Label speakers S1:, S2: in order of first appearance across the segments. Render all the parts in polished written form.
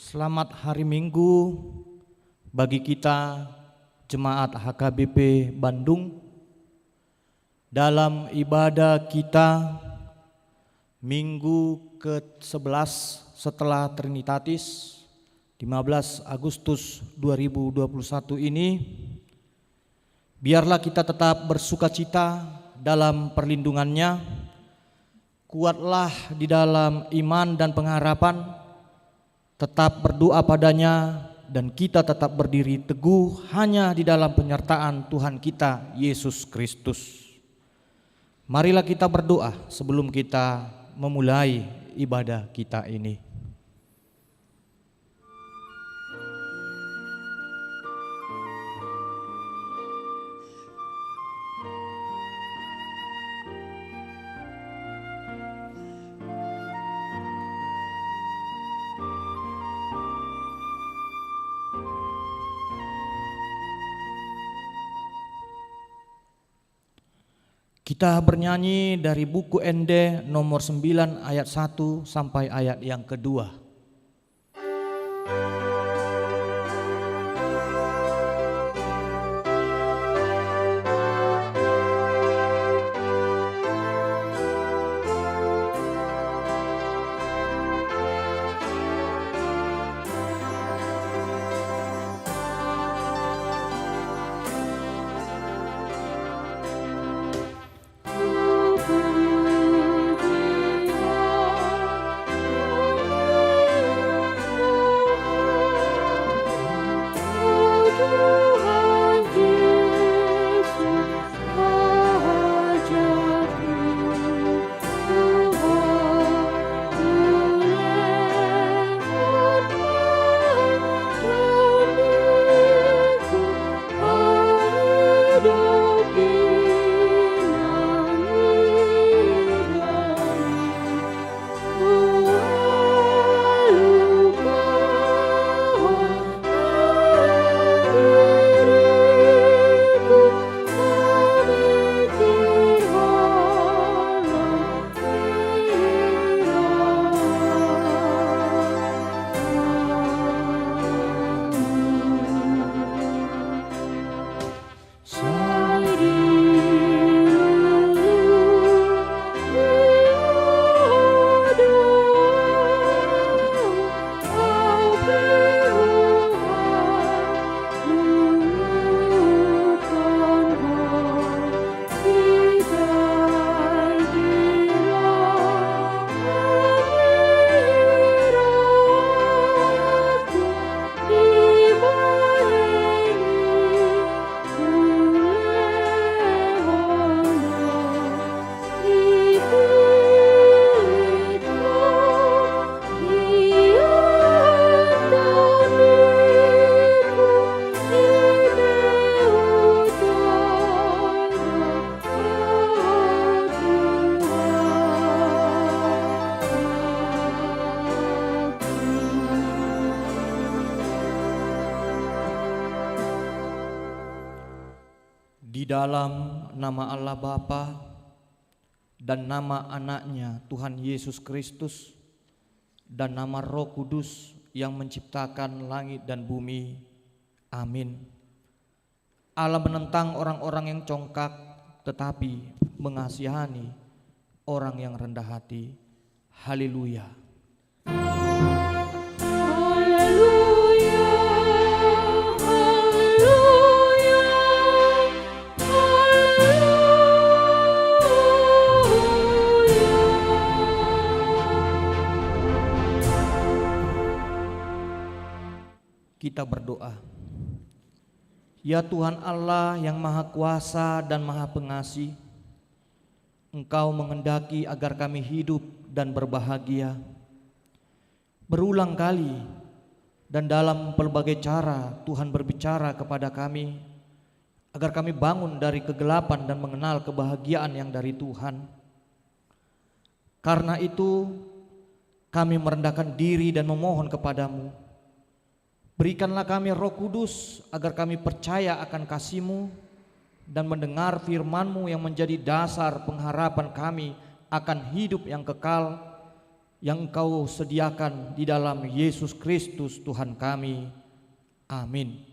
S1: Selamat hari Minggu bagi kita Jemaat HKBP Bandung. Dalam ibadah kita Minggu ke-11 setelah Trinitatis 15 Agustus 2021 ini, biarlah kita tetap bersukacita dalam perlindungannya, kuatlah di dalam iman dan pengharapan, tetap berdoa padanya, dan kita tetap berdiri teguh hanya di dalam penyertaan Tuhan kita Yesus Kristus. Marilah kita berdoa sebelum kita memulai ibadah kita ini. Kita bernyanyi dari buku ND nomor 9 ayat 1 sampai ayat yang kedua. Di dalam nama Allah Bapa dan nama anaknya Tuhan Yesus Kristus dan nama Roh Kudus yang menciptakan langit dan bumi. Amin. Allah menentang orang-orang yang congkak tetapi mengasihani orang yang rendah hati. Haleluya. Kita berdoa. Ya Tuhan Allah yang Maha Kuasa dan Maha Pengasih, Engkau menghendaki agar kami hidup dan berbahagia. Berulang kali dan dalam pelbagai cara Tuhan berbicara kepada kami agar kami bangun dari kegelapan dan mengenal kebahagiaan yang dari Tuhan. Karena itu kami merendahkan diri dan memohon kepadamu, berikanlah kami Roh Kudus agar kami percaya akan kasih-Mu dan mendengar firman-Mu yang menjadi dasar pengharapan kami akan hidup yang kekal yang Engkau sediakan di dalam Yesus Kristus Tuhan kami. Amin.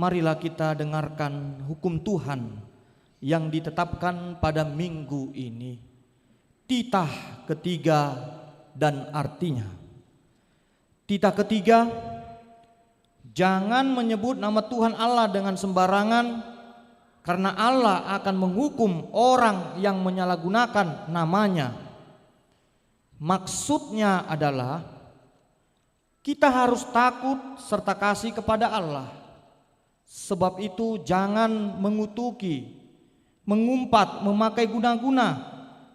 S1: Marilah kita dengarkan hukum Tuhan yang ditetapkan pada minggu ini. Titah ketiga dan artinya. Titah ketiga, jangan menyebut nama Tuhan Allah dengan sembarangan, karena Allah akan menghukum orang yang menyalahgunakan namanya. Maksudnya adalah kita harus takut serta kasih kepada Allah. Sebab itu jangan mengutuki, mengumpat, memakai guna-guna,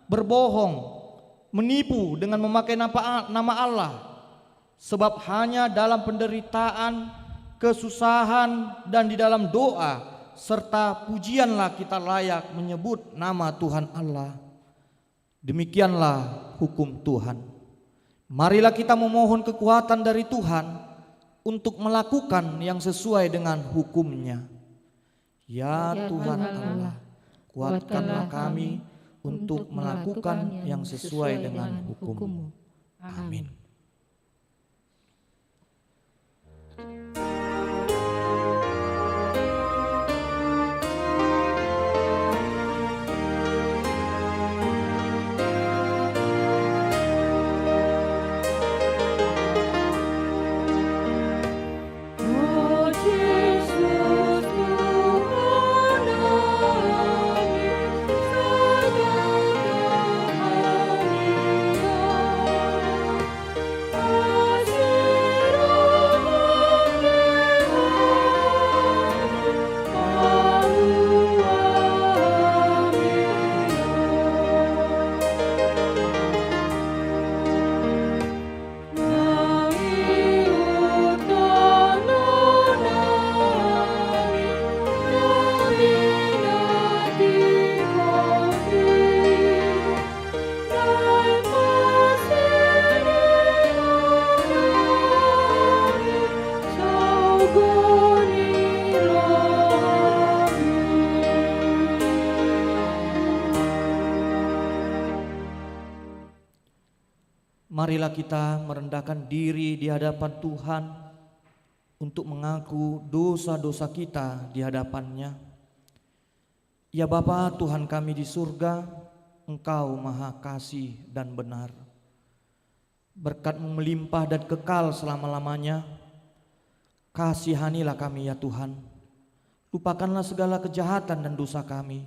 S1: berbohong, menipu dengan memakai nama Allah. Sebab hanya dalam penderitaan, kesusahan, dan di dalam doa serta pujianlah kita layak menyebut nama Tuhan Allah. Demikianlah hukum Tuhan. Marilah kita memohon kekuatan dari Tuhan untuk melakukan yang sesuai dengan hukum-Nya. Ya Tuhan Allah, kuatkanlah kami untuk melakukan yang sesuai dengan hukum-Mu. Amin. Marilah kita merendahkan diri di hadapan Tuhan untuk mengaku dosa-dosa kita di hadapan-Nya. Ya Bapa Tuhan kami di surga, Engkau maha kasih dan benar. Berkat-Mu melimpah dan kekal selama-lamanya. Kasihanilah kami ya Tuhan. Lupakanlah segala kejahatan dan dosa kami.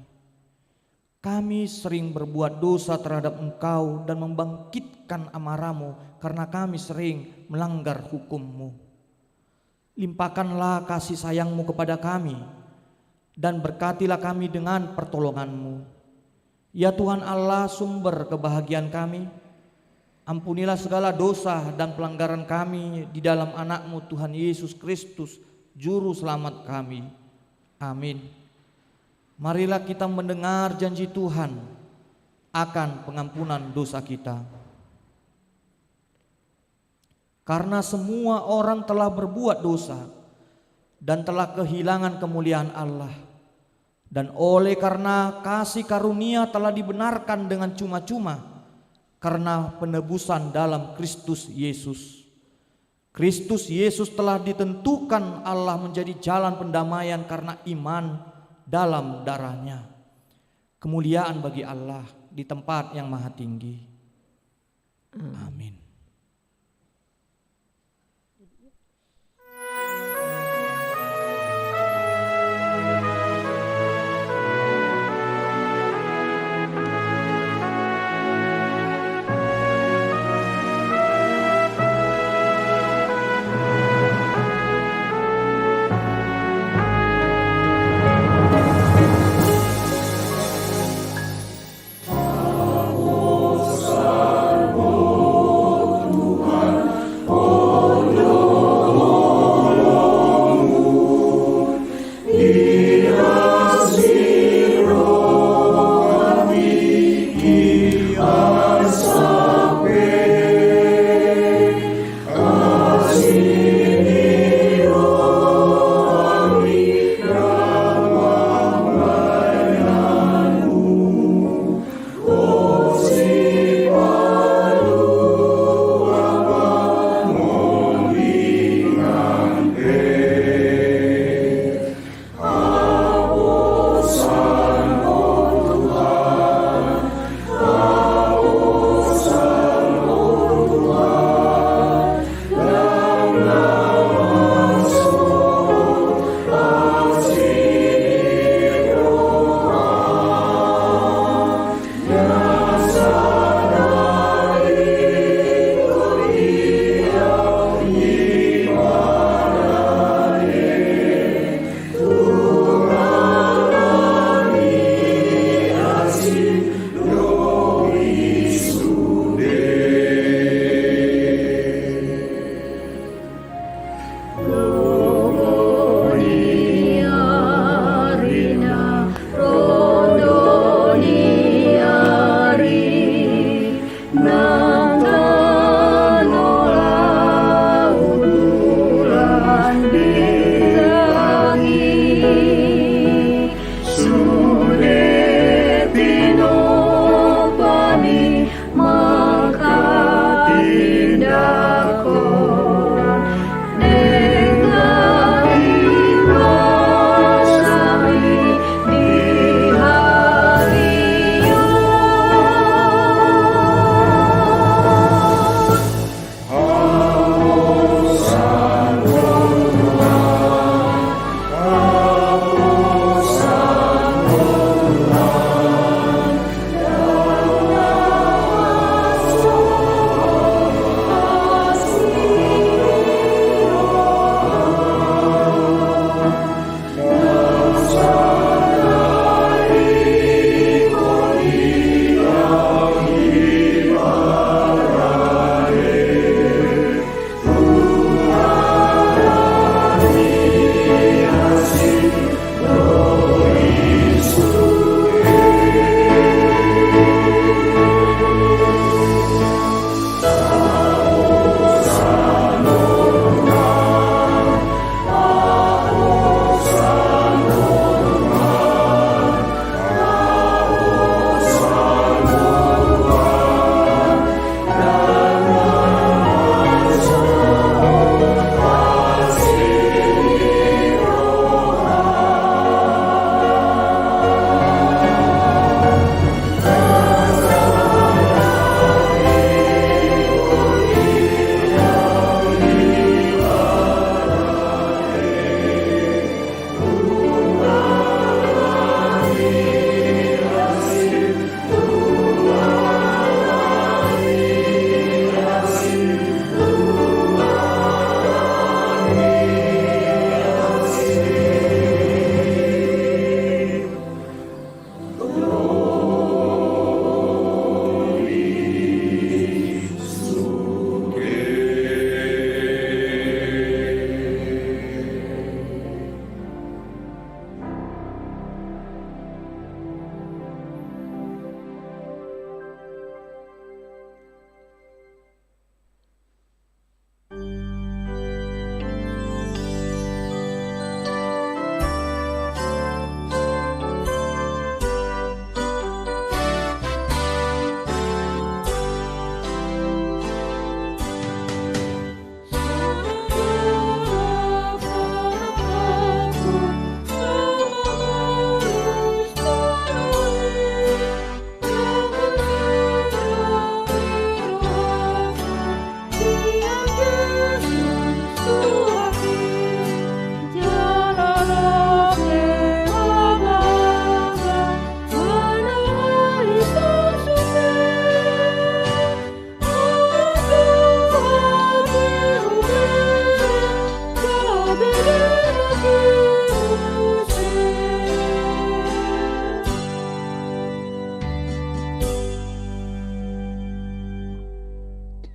S1: Kami sering berbuat dosa terhadap Engkau dan membangkitkan amarah-Mu karena kami sering melanggar hukum-Mu. Limpahkanlah kasih sayang-Mu kepada kami dan berkatilah kami dengan pertolongan-Mu. Ya Tuhan Allah, sumber kebahagiaan kami, ampunilah segala dosa dan pelanggaran kami di dalam anak-Mu Tuhan Yesus Kristus, Juru Selamat kami. Amin. Marilah kita mendengar janji Tuhan akan pengampunan dosa kita. karena semua orang telah berbuat dosa dan telah kehilangan kemuliaan Allah. Dan oleh karena kasih karunia telah dibenarkan dengan cuma-cuma karena penebusan dalam Kristus Yesus. Kristus Yesus telah ditentukan Allah menjadi jalan pendamaian karena iman dalam darahnya. Kemuliaan bagi Allah di tempat yang maha tinggi. Amin.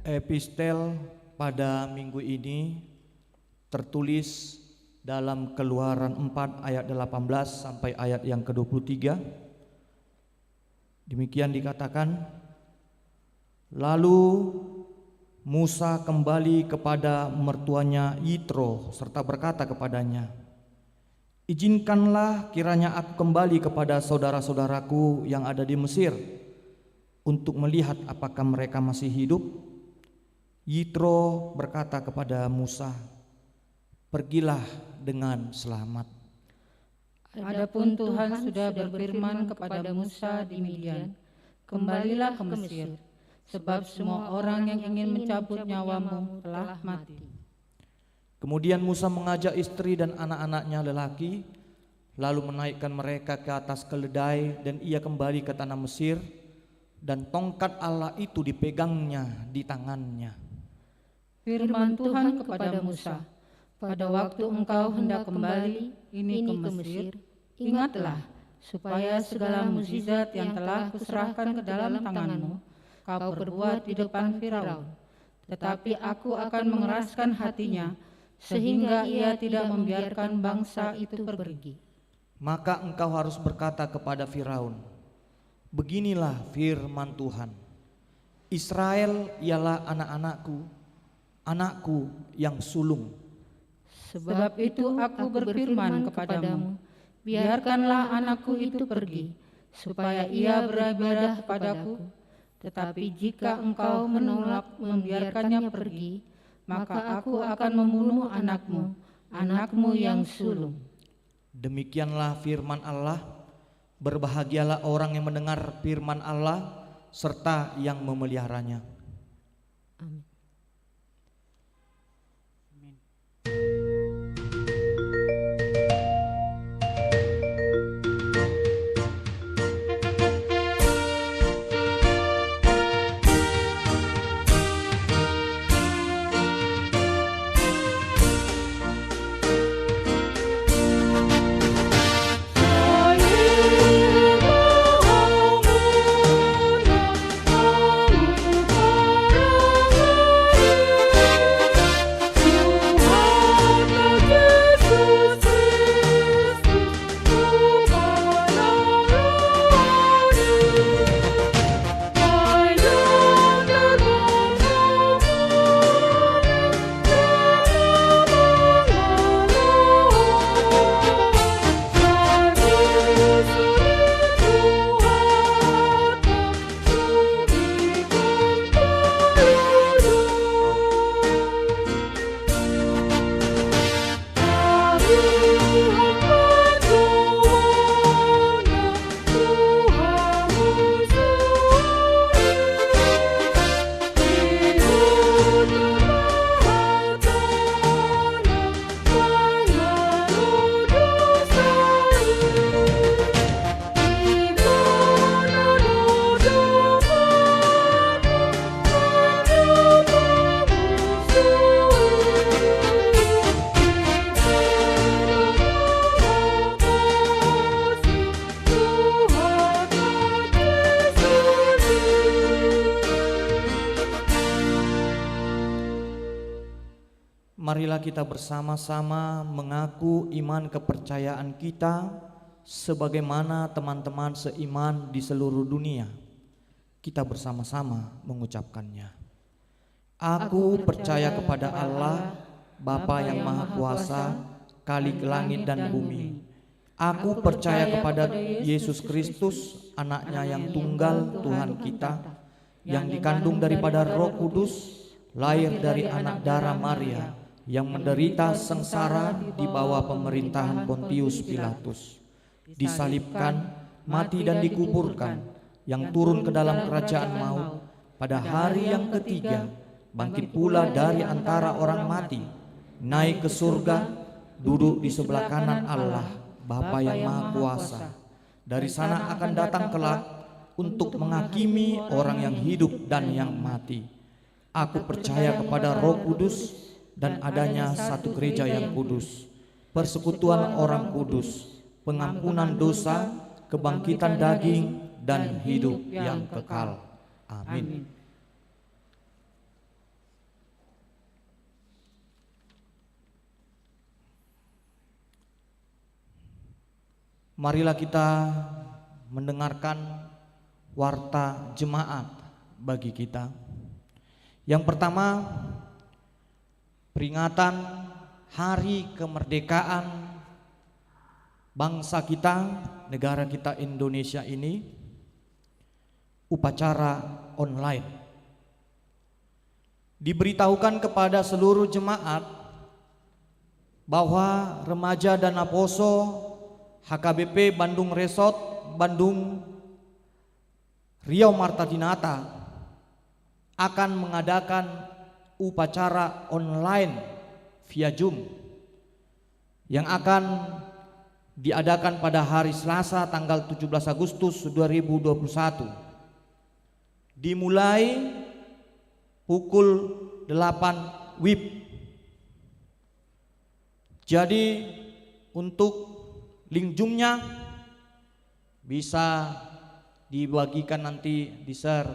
S1: Epistel pada minggu ini tertulis dalam Keluaran 4 ayat 18 sampai ayat yang ke-23. Demikian dikatakan, lalu Musa kembali kepada mertuanya Yitro serta berkata kepadanya, izinkanlah kiranya aku kembali kepada saudara-saudaraku yang ada di Mesir untuk melihat apakah mereka masih hidup. Yitro berkata kepada Musa, pergilah dengan selamat.
S2: Adapun Tuhan sudah berfirman kepada Musa di Midian, kembalilah ke Mesir, sebab semua orang yang ingin mencabut nyawamu telah mati.
S1: Kemudian Musa mengajak istri dan anak-anaknya lelaki, lalu menaikkan mereka ke atas keledai, dan ia kembali ke tanah Mesir, dan tongkat Allah itu dipegangnya di tangannya.
S2: Firman Tuhan kepada Musa, pada waktu engkau hendak kembali ini ke Mesir, ingatlah supaya segala mukjizat yang telah kuserahkan ke dalam tanganmu kau perbuat di depan Firaun. Tetapi aku akan mengeraskan hatinya sehingga ia tidak membiarkan bangsa itu pergi.
S1: Maka engkau harus berkata kepada Firaun, beginilah firman Tuhan, Israel ialah anak-anakku, anakku yang sulung.
S2: Sebab itu aku berfirman kepadamu, biarkanlah anakku itu pergi, supaya ia beribadah kepadaku. Tetapi jika engkau menolak membiarkannya pergi, maka aku akan membunuh anakmu, anakmu yang sulung.
S1: Demikianlah firman Allah. Berbahagialah orang yang mendengar firman Allah serta yang memeliharanya.
S2: Amin.
S1: Marilah kita bersama-sama mengaku iman kepercayaan kita sebagaimana teman-teman seiman di seluruh dunia. Kita bersama-sama mengucapkannya. Aku percaya kepada Allah, Bapa yang Maha Kuasa, Khalik langit dan bumi. Aku percaya kepada Yesus Kristus, anaknya yang tunggal Tuhan kita, yang dikandung daripada Roh Kudus, lahir dari anak darah Maria, yang menderita sengsara di bawah pemerintahan Pontius Pilatus, disalibkan, mati dan dikuburkan, yang turun ke dalam kerajaan maut, pada hari yang ketiga bangkit pula dari antara orang mati, naik ke surga, duduk di sebelah kanan Allah, Bapa yang Maha Kuasa. Dari sana akan datang kelak untuk menghakimi orang yang hidup dan yang mati. Aku percaya kepada Roh Kudus dan adanya satu gereja yang kudus, persekutuan orang kudus, pengampunan dosa, kebangkitan daging, dan hidup yang kekal. Amin. marilah kita mendengarkan warta jemaat bagi kita. Yang pertama, peringatan hari kemerdekaan bangsa kita, negara kita Indonesia ini, upacara online. Diberitahukan kepada seluruh jemaat bahwa remaja Dana Poso HKBP Bandung Resort Bandung Riau Marta Dinata akan mengadakan upacara online via Zoom yang akan diadakan pada hari Selasa tanggal 17 Agustus 2021 dimulai pukul 8 WIB. Jadi untuk link Zoom-nya bisa dibagikan nanti, di-share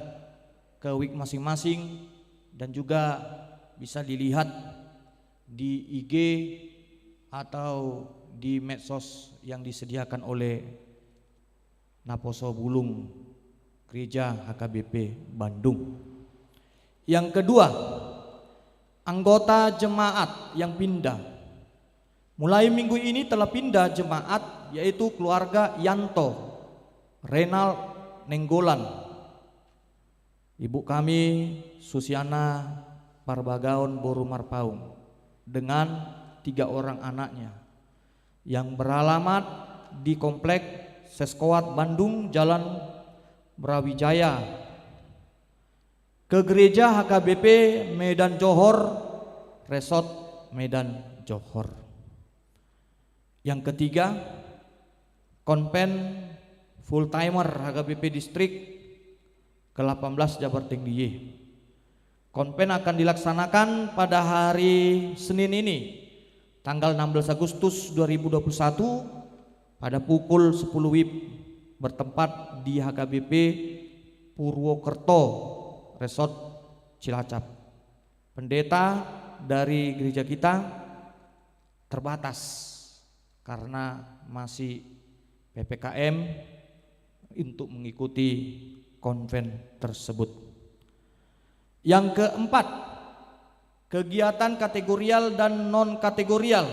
S1: ke WIB masing-masing, dan juga bisa dilihat di IG atau di medsos yang disediakan oleh Naposo Bulung Gereja HKBP Bandung. Yang kedua, anggota jemaat yang pindah. Mulai minggu ini telah pindah jemaat, yaitu keluarga Yanto Renal Nenggolan, ibu kami Susiana Parbagaon Boru Marpaung dengan 3 orang anaknya yang beralamat di Komplek Seskoat Bandung, Jalan Brawijaya, ke Gereja HKBP Medan Johor Resort Medan Johor. Yang ketiga, Konven Full Timer HKBP Distrik ke-18 Jabar Tinggi. Konven akan dilaksanakan pada hari Senin ini, tanggal 16 Agustus 2021 pada pukul 10 WIB, bertempat di HKBP Purwokerto Resort Cilacap. Pendeta dari gereja kita terbatas karena masih PPKM untuk mengikuti konven tersebut. Yang keempat, kegiatan kategorial dan non-kategorial.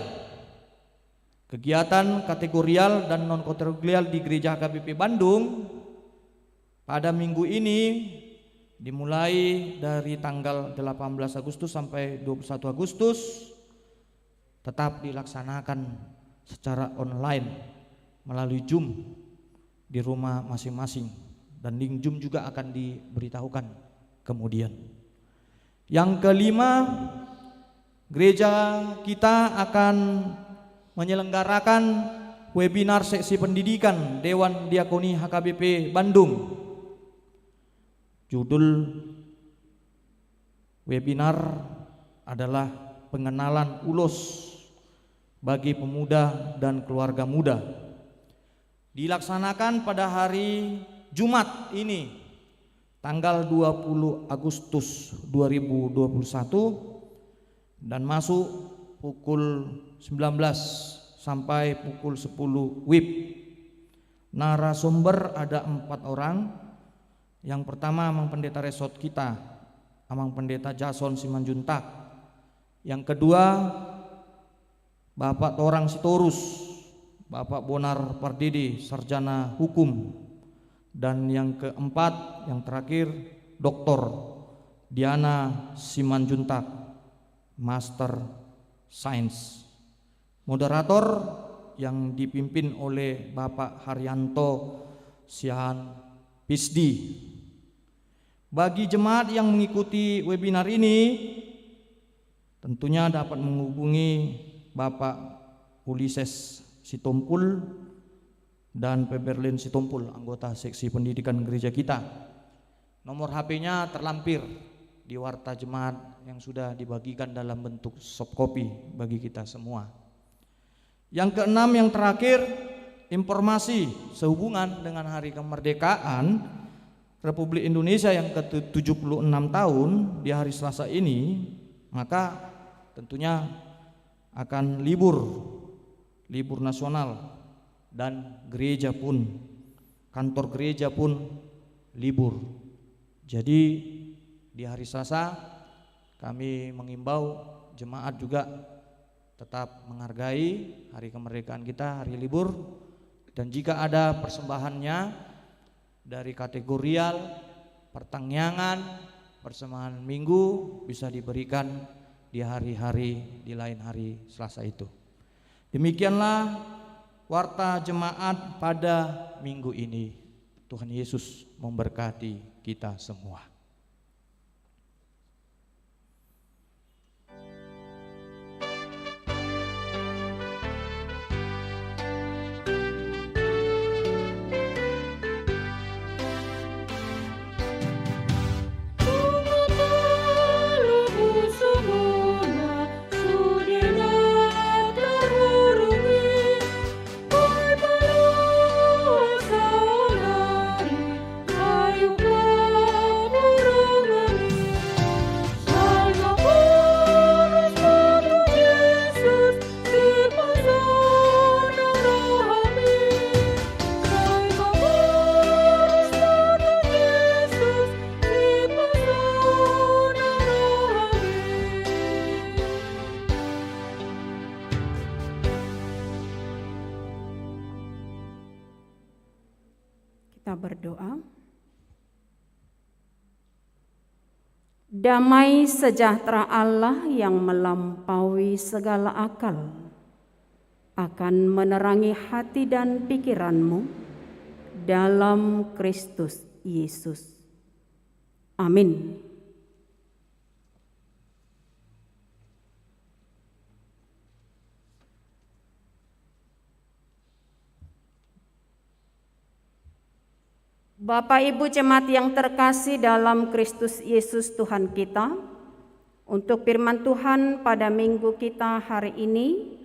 S1: Kegiatan kategorial dan non-kategorial di Gereja HKBP Bandung pada minggu ini dimulai dari tanggal 18 Agustus sampai 21 Agustus tetap dilaksanakan secara online melalui Zoom di rumah masing-masing, dan link Zoom juga akan diberitahukan kemudian. Yang kelima, gereja kita akan menyelenggarakan webinar seksi pendidikan Dewan Diakoni HKBP Bandung. Judul webinar adalah pengenalan ulos bagi pemuda dan keluarga muda. Dilaksanakan pada hari Jumat ini, tanggal 20 Agustus 2021, dan masuk pukul 19 sampai pukul 10 WIB. Narasumber ada 4 orang. Yang pertama, Amang Pendeta Resort kita, Amang Pendeta Jason Simanjuntak. Yang kedua, Bapak Torang Sitorus, Bapak Bonar Pardidi, Sarjana Hukum. Dan yang keempat, yang terakhir, Dr. Diana Simanjuntak, Master Sains. Moderator yang dipimpin oleh Bapak Haryanto Siahan Pisdi. Bagi jemaat yang mengikuti webinar ini, tentunya dapat menghubungi Bapak Ulises Sitompul dan Peberlin Sitompul, anggota seksi pendidikan gereja kita. Nomor HP-nya terlampir di warta jemaat yang sudah dibagikan dalam bentuk soft copy bagi kita semua. Yang keenam, yang terakhir, informasi sehubungan dengan Hari Kemerdekaan Republik Indonesia yang ke-76 tahun di hari Selasa ini, maka tentunya akan libur nasional dan gereja pun, kantor gereja pun libur. Jadi di hari Selasa kami mengimbau jemaat juga tetap menghargai hari kemerdekaan kita, hari libur, dan jika ada persembahannya dari kategorial, pertangyangan, persembahan minggu bisa diberikan di hari-hari di lain hari Selasa itu. Demikianlah warta jemaat pada minggu ini. Tuhan Yesus memberkati kita semua.
S3: Kita berdoa. Damai sejahtera Allah yang melampaui segala akal akan menerangi hati dan pikiranmu dalam Kristus Yesus. Amin. Bapak Ibu jemaat yang terkasih dalam Kristus Yesus Tuhan kita, untuk firman Tuhan pada minggu kita hari ini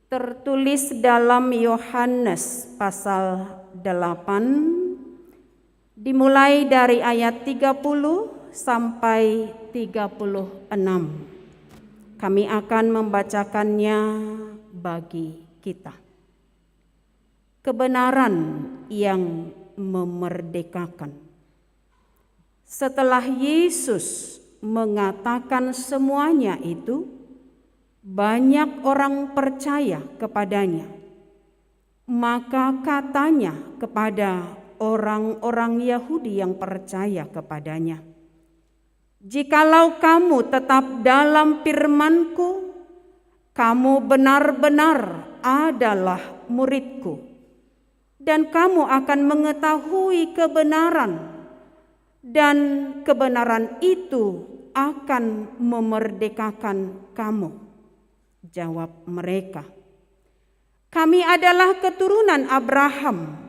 S3: tertulis dalam Yohanes pasal 8 dimulai dari ayat 30 sampai 36. Kami akan membacakannya bagi kita. Kebenaran yang memerdekakan. Setelah Yesus mengatakan semuanya itu, banyak orang percaya kepadanya. Maka katanya kepada orang-orang Yahudi yang percaya kepadanya, "Jikalau kamu tetap dalam firman-Ku, kamu benar-benar adalah murid-Ku. Dan kamu akan mengetahui kebenaran, dan kebenaran itu akan memerdekakan kamu." Jawab mereka, "Kami adalah keturunan Abraham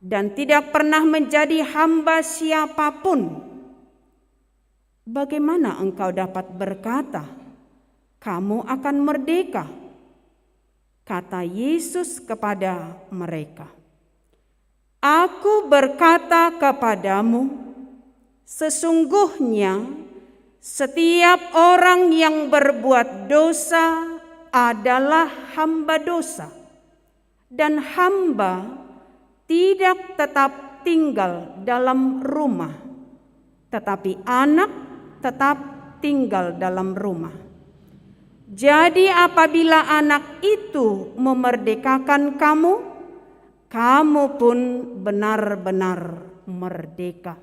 S3: dan tidak pernah menjadi hamba siapapun. Bagaimana engkau dapat berkata, kamu akan merdeka?" Kata Yesus kepada mereka, "Aku berkata kepadamu, sesungguhnya setiap orang yang berbuat dosa adalah hamba dosa, dan hamba tidak tetap tinggal dalam rumah, tetapi anak tetap tinggal dalam rumah. Jadi apabila anak itu memerdekakan kamu, kamu pun benar-benar merdeka."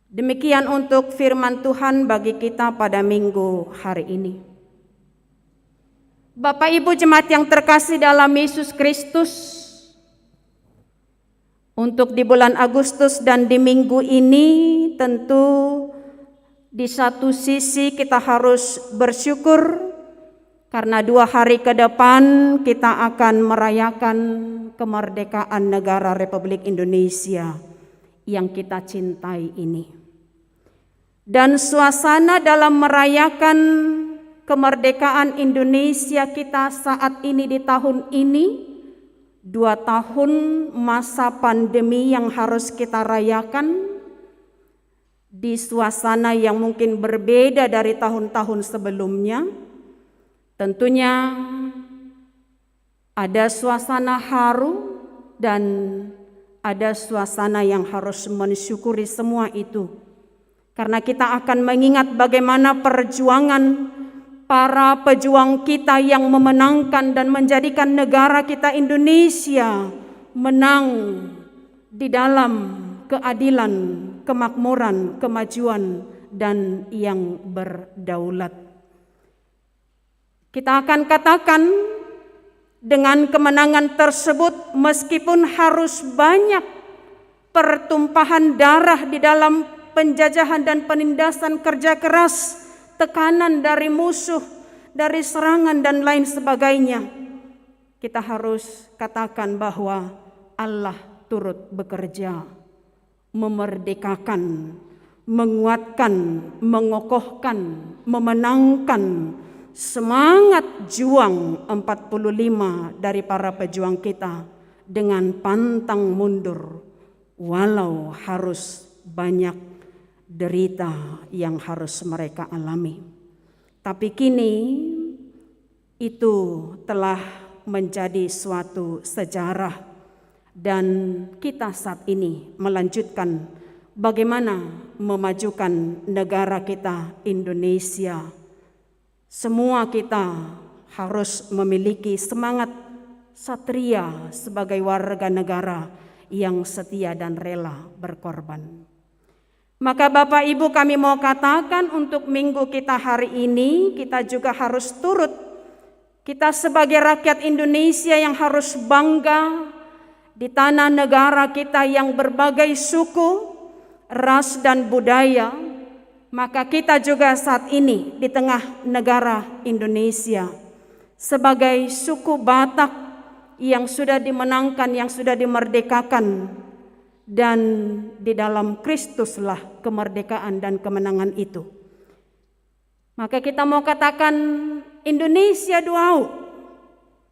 S3: Demikian untuk firman Tuhan bagi kita pada minggu hari ini. Bapak Ibu jemaat yang terkasih dalam Yesus Kristus, untuk di bulan Agustus dan di minggu ini tentu di satu sisi kita harus bersyukur karena 2 hari ke depan kita akan merayakan kemerdekaan negara Republik Indonesia yang kita cintai ini. Dan suasana dalam merayakan kemerdekaan Indonesia kita saat ini di tahun ini, 2 tahun masa pandemi yang harus kita rayakan di suasana yang mungkin berbeda dari tahun-tahun sebelumnya. Tentunya Ada suasana haru dan ada suasana yang harus mensyukuri semua itu. Karena kita akan mengingat bagaimana perjuangan para pejuang kita yang memenangkan dan menjadikan negara kita Indonesia menang di dalam keadilan, kemakmuran, kemajuan, dan yang berdaulat. Kita akan katakan dengan kemenangan tersebut, meskipun harus banyak pertumpahan darah di dalam penjajahan dan penindasan kerja keras, tekanan dari musuh, dari serangan dan lain sebagainya, kita harus katakan bahwa Allah turut bekerja, memerdekakan, menguatkan, mengokohkan, memenangkan semangat juang 45 dari para pejuang kita dengan pantang mundur, walau harus banyak derita yang harus mereka alami. Tapi kini itu telah menjadi suatu sejarah, dan kita saat ini melanjutkan bagaimana memajukan negara kita Indonesia. Semua kita harus memiliki semangat satria sebagai warga negara yang setia dan rela berkorban. Maka Bapak Ibu, kami mau katakan untuk minggu kita hari ini, kita juga harus turut, kita sebagai rakyat Indonesia yang harus bangga di tanah negara kita yang berbagai suku, ras dan budaya. Maka kita juga saat ini di tengah negara Indonesia sebagai suku Batak yang sudah dimenangkan, yang sudah dimerdekakan, dan di dalam Kristuslah kemerdekaan dan kemenangan itu. Maka kita mau katakan Indonesia duau,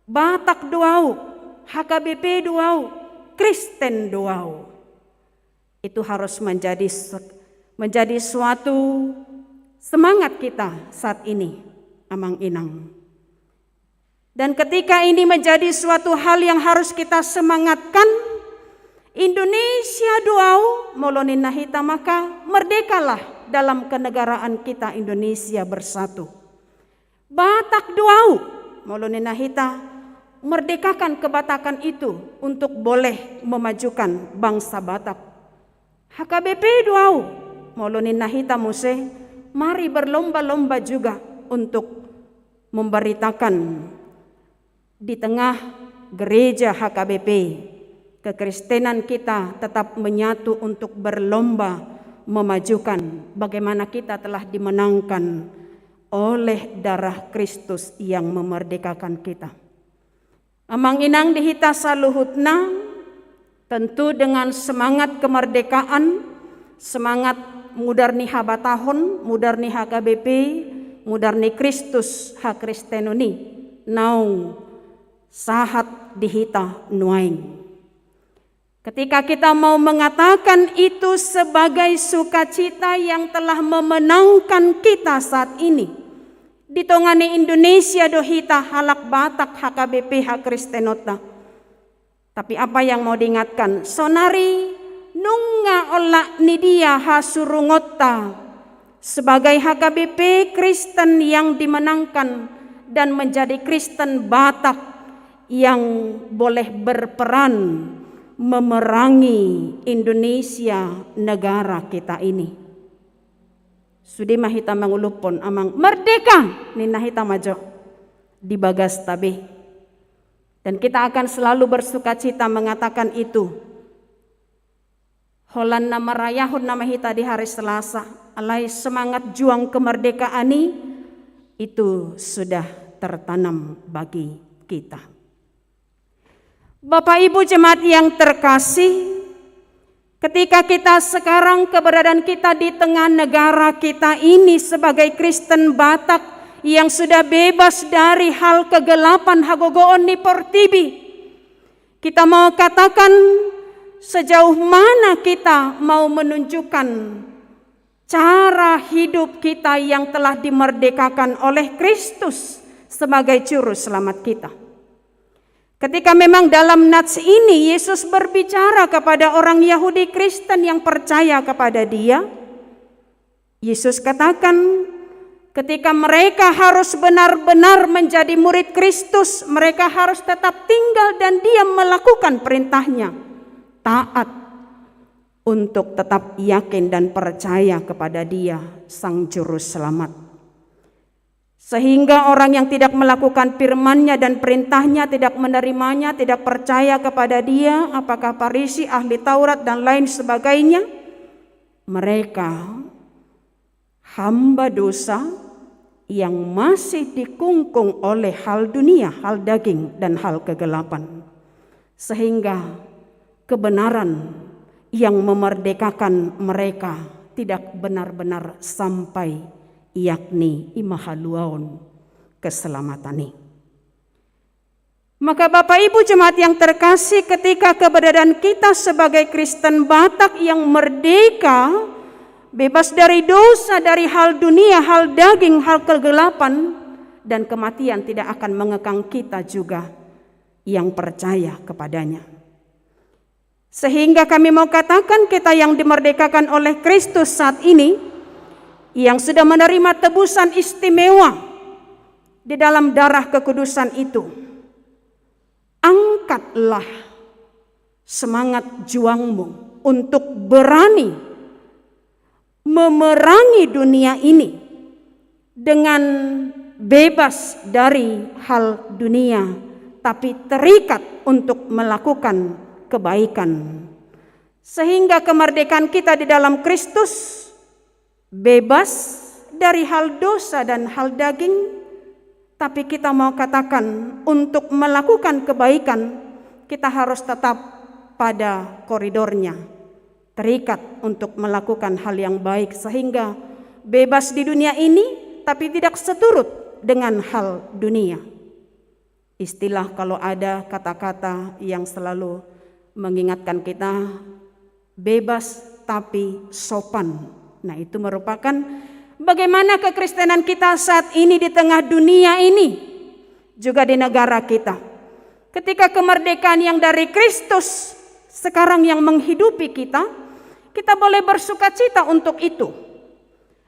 S3: Batak duau, HKBP duau, Kristen duau. Itu harus menjadi suatu semangat kita saat ini, Amang Inang. Dan ketika ini menjadi suatu hal yang harus kita semangatkan, Indonesia duau molonin nahita, maka merdekalah dalam kenegaraan kita Indonesia bersatu. Batak duau molonin nahita, merdekakan kebatakan itu untuk boleh memajukan bangsa Batak. HKBP duau molonin nahita muse, mari berlomba-lomba juga untuk memberitakan di tengah gereja HKBP, kekristenan kita tetap menyatu untuk berlomba memajukan bagaimana kita telah dimenangkan oleh darah Kristus yang memerdekakan kita. Amang Inang dihita saluhutna, tentu dengan semangat kemerdekaan, semangat mudarni habatahon, mudarni HKBP, mudarni Kristus hakristenuni, naung sahat dihita nuaing. Ketika kita mau mengatakan itu sebagai sukacita yang telah memenangkan kita saat ini, di tongane Indonesia dohita halak Batak HKBP hakristenota. Tapi apa yang mau diingatkan? Sonari nunga olak nidia hasurungota sebagai HKBP Kristen yang dimenangkan dan menjadi Kristen Batak yang boleh berperan memerangi Indonesia negara kita ini. Sudi mahita mangulupon amang merdeka nina hita majo di bagas tabe. Dan kita akan selalu bersukacita mengatakan itu. Holan nama rayahun nama hita di hari Selasa, alai semangat juang kemerdekaan ini itu sudah tertanam bagi kita. Bapak Ibu jemaat yang terkasih, ketika kita sekarang keberadaan kita di tengah negara kita ini sebagai Kristen Batak yang sudah bebas dari hal kegelapan hagogoon ni portibi, kita mau katakan sejauh mana kita mau menunjukkan cara hidup kita yang telah dimerdekakan oleh Kristus sebagai juru selamat kita. Ketika memang dalam nats ini Yesus berbicara kepada orang Yahudi Kristen yang percaya kepada Dia, Yesus katakan ketika mereka harus benar-benar menjadi murid Kristus, mereka harus tetap tinggal dan diam melakukan perintahnya, taat untuk tetap yakin dan percaya kepada Dia, Sang Juru Selamat. Sehingga orang yang tidak melakukan firman-Nya dan perintahnya, tidak menerimanya, tidak percaya kepada Dia, apakah Farisi, ahli Taurat dan lain sebagainya, mereka hamba dosa yang masih dikungkung oleh hal dunia, hal daging dan hal kegelapan. Sehingga kebenaran yang memerdekakan mereka tidak benar-benar sampai, yakni imahaluaon keselamatani. Maka Bapak Ibu jemaat yang terkasih, ketika keberadaan kita sebagai Kristen Batak yang merdeka, bebas dari dosa, dari hal dunia, hal daging, hal kegelapan, dan kematian tidak akan mengekang kita juga yang percaya kepadanya. Sehingga kami mau katakan, kita yang dimerdekakan oleh Kristus saat ini, yang sudah menerima tebusan istimewa di dalam darah kekudusan itu, angkatlah semangat juangmu untuk berani memerangi dunia ini dengan bebas dari hal dunia, tapi terikat untuk melakukan kebaikan. Sehingga kemerdekaan kita di dalam Kristus bebas dari hal dosa dan hal daging, tapi kita mau katakan untuk melakukan kebaikan, kita harus tetap pada koridornya, terikat untuk melakukan hal yang baik, sehingga bebas di dunia ini tapi tidak seturut dengan hal dunia. Istilah kalau ada kata-kata yang selalu mengingatkan kita, bebas tapi sopan. Nah, itu merupakan bagaimana kekristenan kita saat ini di tengah dunia ini, juga di negara kita. Ketika kemerdekaan yang dari Kristus sekarang yang menghidupi kita, kita boleh bersukacita untuk itu.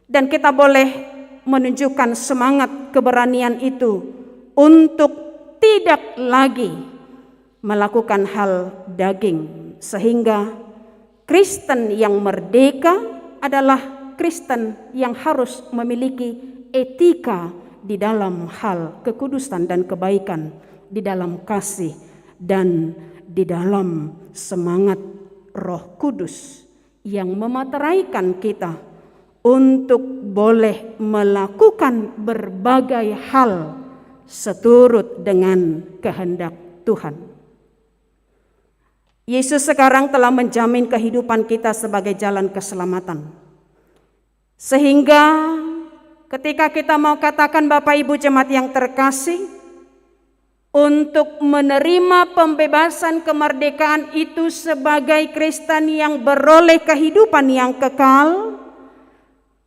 S3: Dan kita boleh menunjukkan semangat keberanian itu untuk tidak lagi melakukan hal daging. Sehingga Kristen yang merdeka adalah Kristen yang harus memiliki etika di dalam hal kekudusan dan kebaikan, di dalam kasih dan di dalam semangat Roh Kudus yang memeteraikan kita untuk boleh melakukan berbagai hal seturut dengan kehendak Tuhan. Yesus sekarang telah menjamin kehidupan kita sebagai jalan keselamatan. Sehingga ketika kita mau katakan Bapak Ibu jemaat yang terkasih, untuk menerima pembebasan kemerdekaan itu sebagai Kristen yang beroleh kehidupan yang kekal,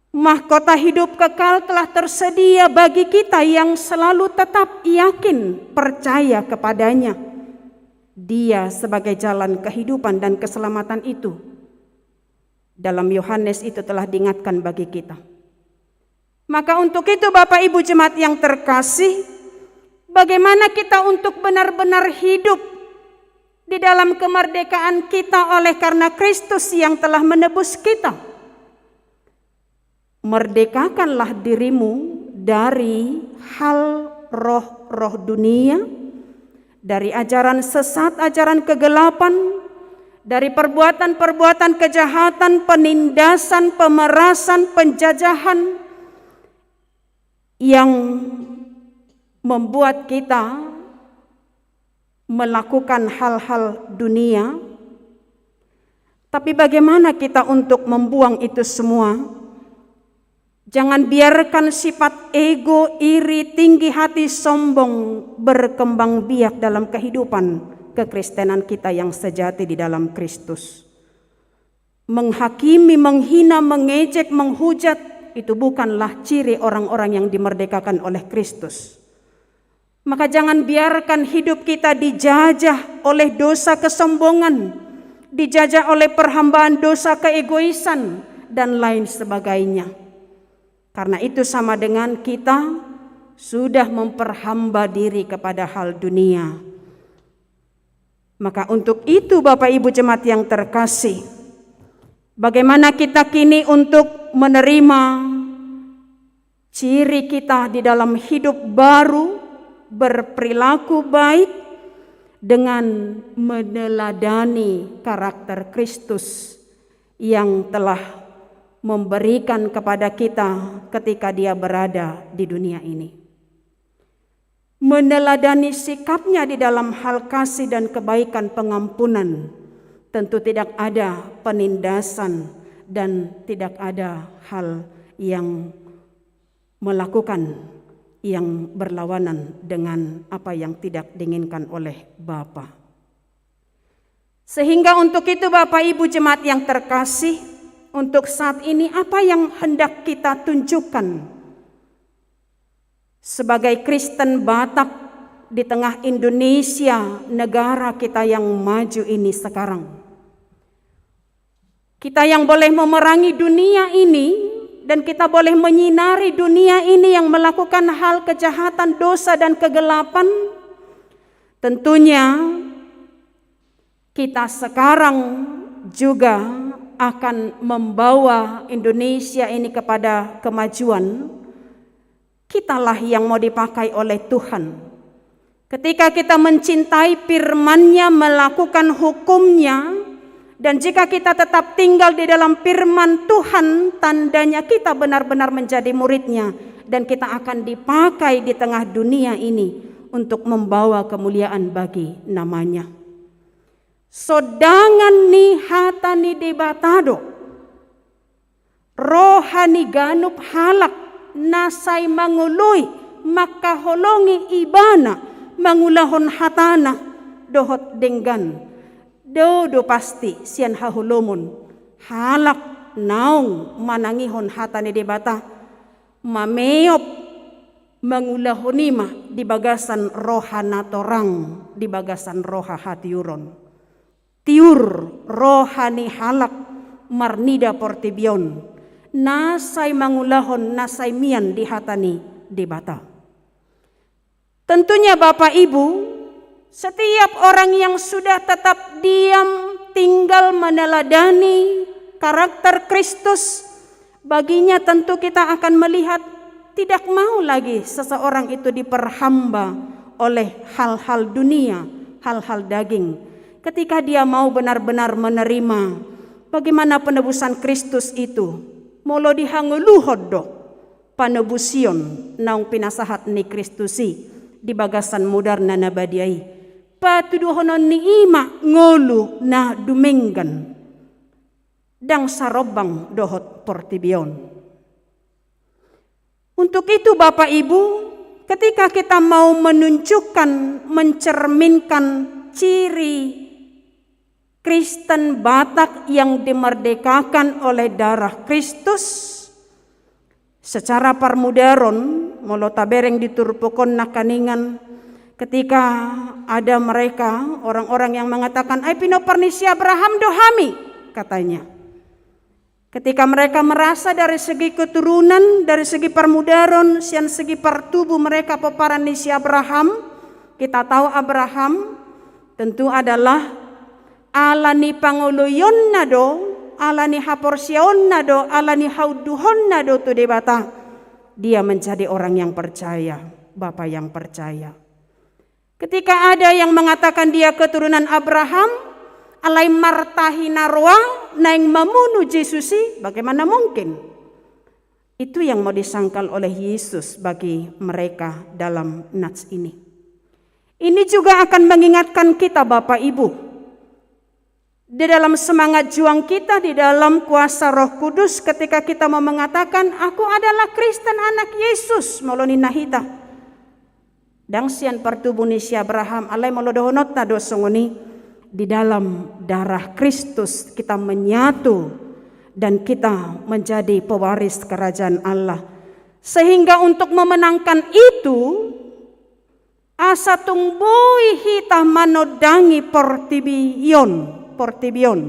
S3: mahkota hidup kekal telah tersedia bagi kita yang selalu tetap yakin percaya kepadanya. Dia sebagai jalan kehidupan dan keselamatan itu dalam Yohanes itu telah diingatkan bagi kita. Maka untuk itu Bapak Ibu jemaat yang terkasih, bagaimana kita untuk benar-benar hidup di dalam kemerdekaan kita oleh karena Kristus yang telah menebus kita. Merdekakanlah dirimu dari hal roh-roh dunia, dari ajaran sesat, ajaran kegelapan, dari perbuatan-perbuatan kejahatan, penindasan, pemerasan, penjajahan yang membuat kita melakukan hal-hal dunia. Tapi bagaimana kita untuk membuang itu semua? Jangan biarkan sifat ego, iri, tinggi hati, sombong berkembang biak dalam kehidupan kekristenan kita yang sejati di dalam Kristus. Menghakimi, menghina, mengejek, menghujat, itu bukanlah ciri orang-orang yang dimerdekakan oleh Kristus. Maka jangan biarkan hidup kita dijajah oleh dosa kesombongan, dijajah oleh perhambaan dosa keegoisan, dan lain sebagainya. Karena itu sama dengan kita sudah memperhamba diri kepada hal dunia. Maka untuk itu Bapak Ibu jemaat yang terkasih, bagaimana kita kini untuk menerima ciri kita di dalam hidup baru, berperilaku baik dengan meneladani karakter Kristus yang telah memberikan kepada kita ketika Dia berada di dunia ini. Meneladani sikapnya di dalam hal kasih dan kebaikan pengampunan, tentu tidak ada penindasan dan tidak ada hal yang melakukan yang berlawanan dengan apa yang tidak diinginkan oleh Bapa. Sehingga untuk itu Bapak Ibu jemaat yang terkasih, untuk saat ini apa yang hendak kita tunjukkan sebagai Kristen Batak di tengah Indonesia, negara kita yang maju ini sekarang. Kita yang boleh memerangi dunia ini, dan kita boleh menyinari dunia ini yang melakukan hal kejahatan, dosa, dan kegelapan. Tentunya kita sekarang juga akan membawa Indonesia ini kepada kemajuan. Kitalah yang mau dipakai oleh Tuhan. Ketika kita mencintai firman-Nya, melakukan hukum-Nya, dan jika kita tetap tinggal di dalam firman Tuhan, tandanya kita benar-benar menjadi murid-Nya, dan kita akan dipakai di tengah dunia ini untuk membawa kemuliaan bagi nama-Nya. Sodangan ni hatani debatado, rohani ganup halak, nasai mangului, maka holongi ibana, mangulahon hatana, dohot denggan. Do pasti sian hahulumon halak naung manangihon hatani debata mameop mangulahonima di bagasan rohana torang, di bagasan roha hatiuron tiur rohani halak marnida portibion nasai mangulahon nasai mian di hatani debata. Tentunya Bapak Ibu, setiap orang yang sudah tetap diam, tinggal meneladani karakter Kristus, baginya tentu kita akan melihat tidak mau lagi seseorang itu diperhamba oleh hal-hal dunia, hal-hal daging. Ketika dia mau benar-benar menerima bagaimana penebusan Kristus itu, molo dihanguluhoddo panebusion naung pinasahat ni Kristusi di bagasan moderna nabadiai. Patuduhonon ni ima ngolu na dumenggan dang sarobang dohot portibion. Untuk itu Bapak Ibu, ketika kita mau menunjukkan, mencerminkan ciri Kristen Batak yang dimerdekakan oleh darah Kristus secara parmudaron, molo tabereng diturpukon nakaningan. Ketika ada mereka, orang-orang yang mengatakan, "Ai pino pernisi Abraham dohami," katanya. Ketika mereka merasa dari segi keturunan, dari segi permudaron, sian segi pertubuh mereka peparan nisi Abraham, kita tahu Abraham tentu adalah alani pangoloyon nado, alani haporsion nado, alani hauduhon nado tu debata. Dia menjadi orang yang percaya, Bapa yang percaya. Ketika ada yang mengatakan dia keturunan Abraham, alai martahi narwa naing mamunu Yesusi, bagaimana mungkin? Itu yang mau disangkal oleh Yesus bagi mereka dalam nats ini. Ini juga akan mengingatkan kita Bapak Ibu, di dalam semangat juang kita, di dalam kuasa Roh Kudus, ketika kita mau mengatakan, aku adalah Kristen anak Yesus, moloni nahita. Dang sian pertubuh ni si Abraham alai molodohonot na dosongoni, di dalam darah Kristus kita menyatu dan kita menjadi pewaris kerajaan Allah. Sehingga untuk memenangkan itu asa tungbui hita manodangi portibion.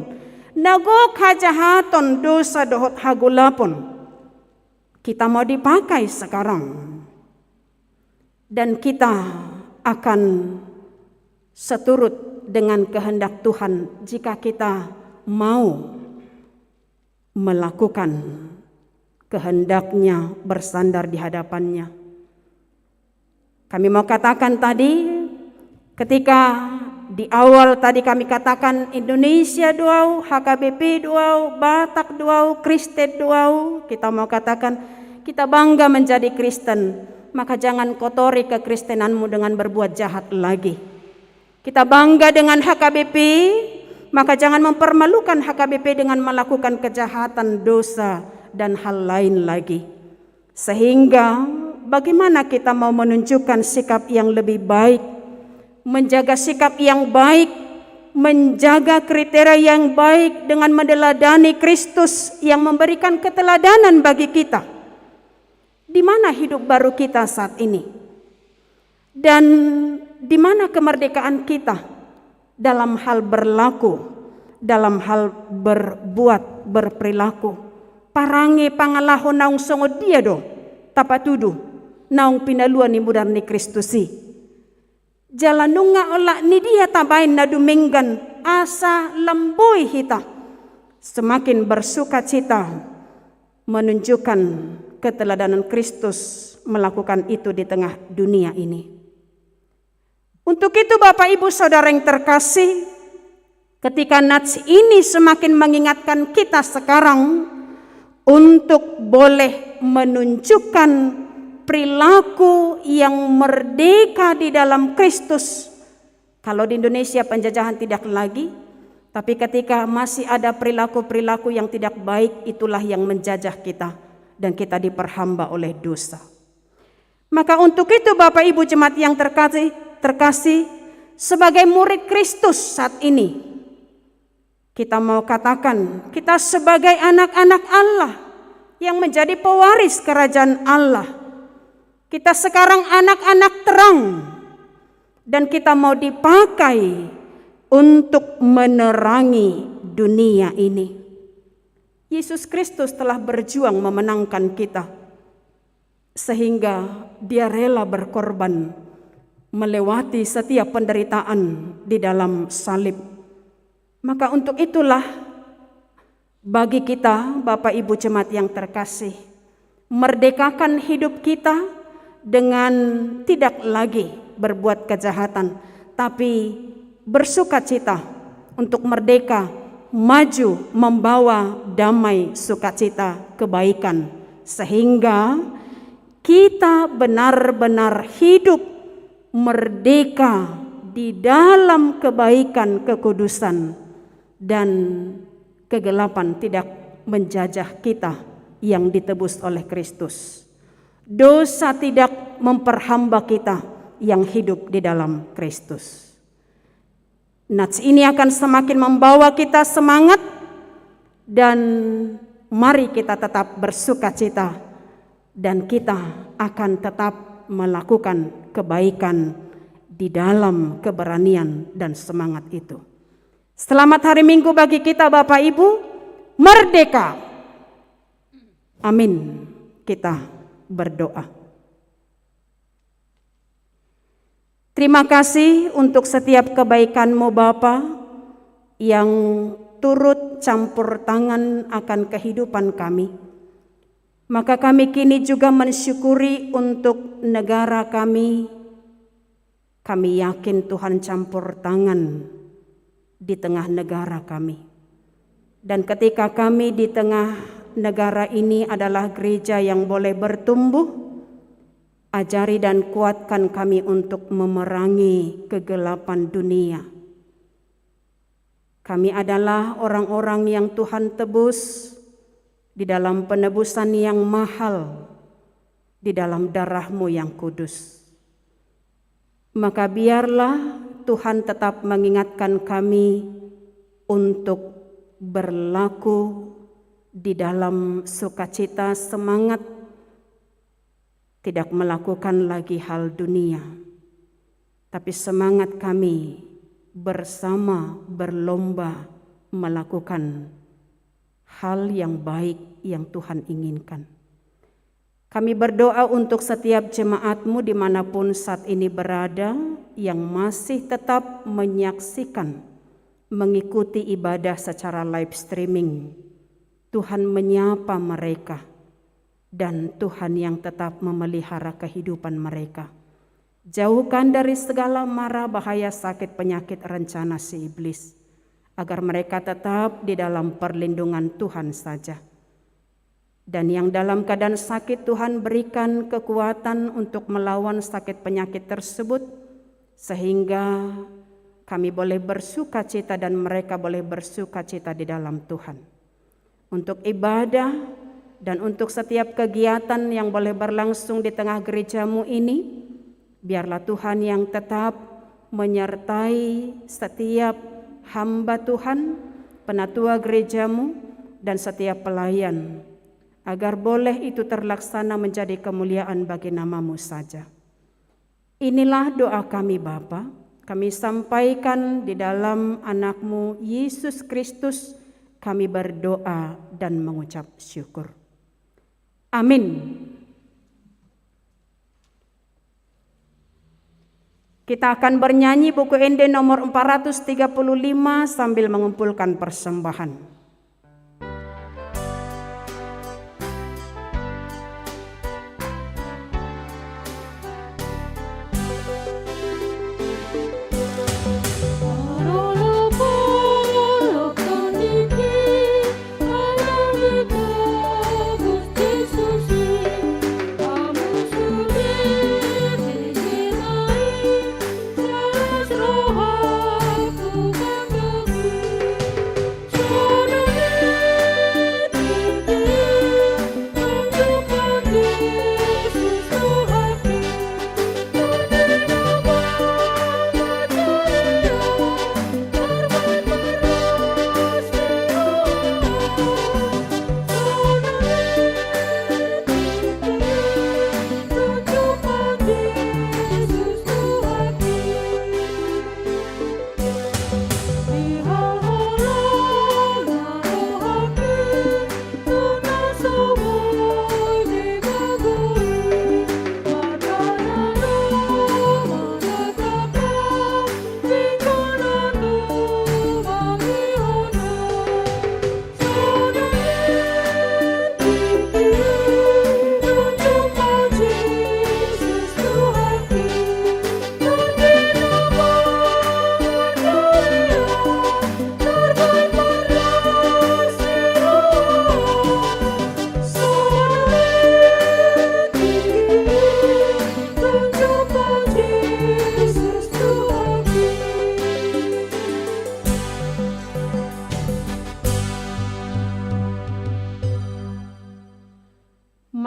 S3: Nago kajahaton dosa dohot hagulapon. Kita mau dipakai sekarang. Dan kita akan seturut dengan kehendak Tuhan jika kita mau melakukan kehendaknya, bersandar di hadapannya. Kami mau katakan tadi, ketika di awal tadi kami katakan Indonesia duau, HKBP duau, Batak duau, Kristen duau, kita mau katakan kita bangga menjadi Kristen, maka jangan kotori kekristenanmu dengan berbuat jahat lagi. Kita bangga dengan HKBP, maka jangan mempermalukan HKBP dengan melakukan kejahatan, dosa, dan hal lain lagi. Sehingga bagaimana kita mau menunjukkan sikap yang lebih baik, menjaga sikap yang baik, menjaga kriteria yang baik dengan meneladani Kristus yang memberikan keteladanan bagi kita. Di mana hidup baru kita saat ini? Dan di mana kemerdekaan kita dalam hal berlaku, dalam hal berbuat, berperilaku? Parangi pangalahu naung songo dia do, tapatudu, naung pinaluan ni mudar ni Kristusi. Jalanunga olah ni dia tabain na duminggan, asa lembui hita. Semakin bersuka cita menunjukkan keteladanan Kristus melakukan itu di tengah dunia ini. Untuk itu Bapak Ibu Saudara yang terkasih, ketika nats ini semakin mengingatkan kita sekarang untuk boleh menunjukkan perilaku yang merdeka di dalam Kristus. Kalau di Indonesia penjajahan tidak lagi, tapi ketika masih ada perilaku-perilaku yang tidak baik, itulah yang menjajah kita dan kita diperhamba oleh dosa. Maka untuk itu Bapak Ibu jemaat yang terkasih, sebagai murid Kristus saat ini, kita mau katakan kita sebagai anak-anak Allah yang menjadi pewaris kerajaan Allah. Kita sekarang anak-anak terang dan kita mau dipakai untuk menerangi dunia ini. Yesus Kristus telah berjuang memenangkan kita sehingga dia rela berkorban melewati setiap penderitaan di dalam salib. Maka untuk itulah bagi kita Bapak Ibu jemaat yang terkasih, merdekakan hidup kita dengan tidak lagi berbuat kejahatan, tapi bersukacita untuk merdeka, maju membawa damai, sukacita, kebaikan, sehingga kita benar-benar hidup merdeka di dalam kebaikan, kekudusan, dan kegelapan tidak menjajah kita yang ditebus oleh Kristus. Dosa tidak memperhamba kita yang hidup di dalam Kristus. Nats ini akan semakin membawa kita semangat dan mari kita tetap bersukacita dan kita akan tetap melakukan kebaikan di dalam keberanian dan semangat itu. Selamat hari Minggu bagi kita Bapak Ibu, merdeka. Amin. Kita berdoa. Terima kasih untuk setiap kebaikan-Mu Bapa yang turut campur tangan akan kehidupan kami. Maka kami kini juga mensyukuri untuk negara kami. Kami yakin Tuhan campur tangan di tengah negara kami. Dan ketika kami di tengah negara ini adalah gereja yang boleh bertumbuh, ajari dan kuatkan kami untuk memerangi kegelapan dunia. Kami adalah orang-orang yang Tuhan tebus di dalam penebusan yang mahal, di dalam darah-Mu yang kudus. Maka biarlah Tuhan tetap mengingatkan kami untuk berlaku di dalam sukacita, semangat, tidak melakukan lagi hal dunia, tapi semangat kami bersama berlomba melakukan hal yang baik yang Tuhan inginkan. Kami berdoa untuk setiap jemaat-Mu dimanapun saat ini berada, yang masih tetap menyaksikan, mengikuti ibadah secara live streaming. Tuhan menyapa mereka, dan Tuhan yang tetap memelihara kehidupan mereka. Jauhkan dari segala mara bahaya, sakit, penyakit, rencana si iblis, agar mereka tetap di dalam perlindungan Tuhan saja. Dan yang dalam keadaan sakit, Tuhan berikan kekuatan untuk melawan sakit penyakit tersebut, sehingga kami boleh bersuka cita dan mereka boleh bersuka cita di dalam Tuhan. Untuk ibadah dan untuk setiap kegiatan yang boleh berlangsung di tengah gerejamu ini, biarlah Tuhan yang tetap menyertai setiap hamba Tuhan, penatua gerejamu, dan setiap pelayan, agar boleh itu terlaksana menjadi kemuliaan bagi nama-Mu saja. Inilah doa kami Bapa, kami sampaikan di dalam anak-Mu Yesus Kristus, kami berdoa dan mengucap syukur. Amin. Kita akan bernyanyi buku ND nomor 435 sambil mengumpulkan persembahan.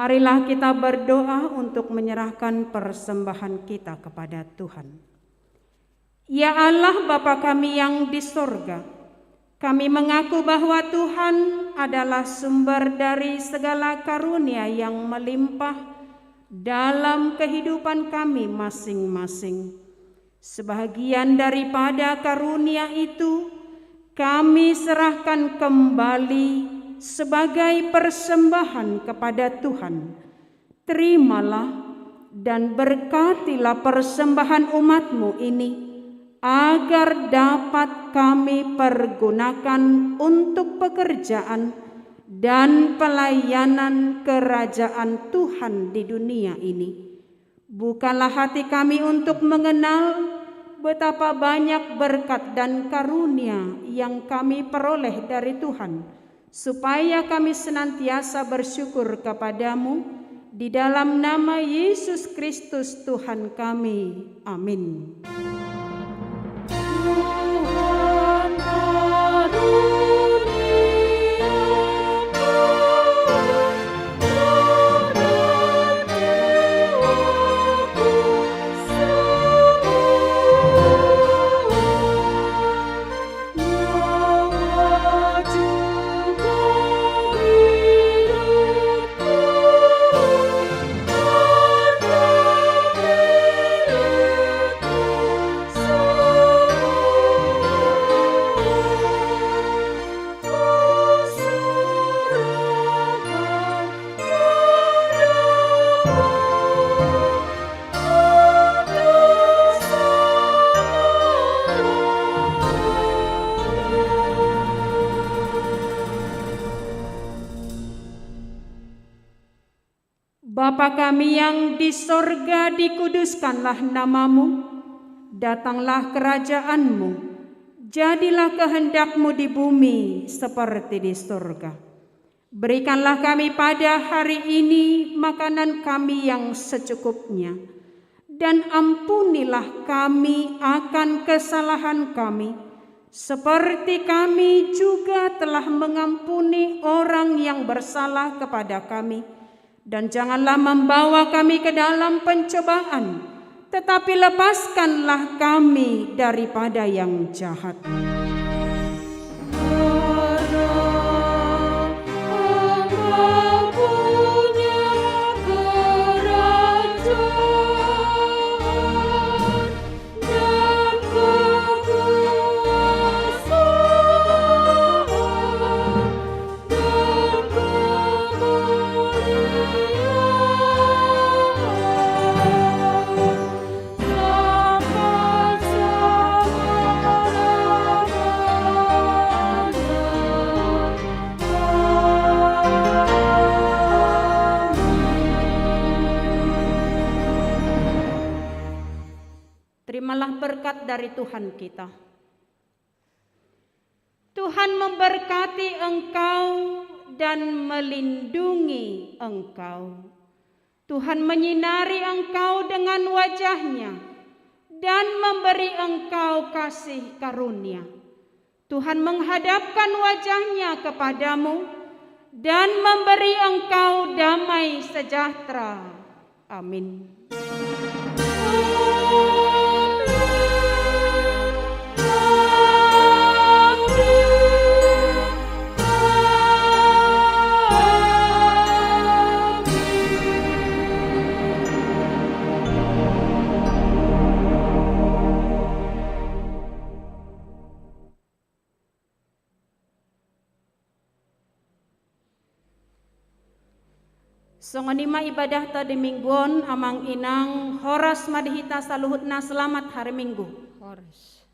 S3: Marilah kita berdoa untuk menyerahkan persembahan kita kepada Tuhan. Ya Allah Bapa kami yang di sorga, kami mengaku bahwa Tuhan adalah sumber dari segala karunia yang melimpah dalam kehidupan kami masing-masing. Sebagian daripada karunia itu kami serahkan kembali sebagai persembahan kepada Tuhan. Terimalah dan berkatilah persembahan umat-Mu ini, agar dapat kami pergunakan untuk pekerjaan dan pelayanan kerajaan Tuhan di dunia ini. Bukalah hati kami untuk mengenal betapa banyak berkat dan karunia yang kami peroleh dari Tuhan, supaya kami senantiasa bersyukur kepadamu di dalam nama Yesus Kristus Tuhan kami. Amin. Bapa kami yang di sorga, dikuduskanlah namamu, datanglah kerajaan-Mu, jadilah kehendak-Mu di bumi seperti di sorga. Berikanlah kami pada hari ini makanan kami yang secukupnya, dan ampunilah kami akan kesalahan kami, seperti kami juga telah mengampuni orang yang bersalah kepada kami. Dan janganlah membawa kami ke dalam pencobaan, tetapi lepaskanlah kami daripada yang jahat. Terimalah berkat dari Tuhan kita. Tuhan memberkati engkau dan melindungi engkau. Tuhan menyinari engkau dengan wajah-Nya dan memberi engkau kasih karunia. Tuhan menghadapkan wajah-Nya kepadamu dan memberi engkau damai sejahtera. Amin. Songonima ibadah tadi mingguon amang inang horas madhita saluhutna selamat hari Minggu.
S2: Horas.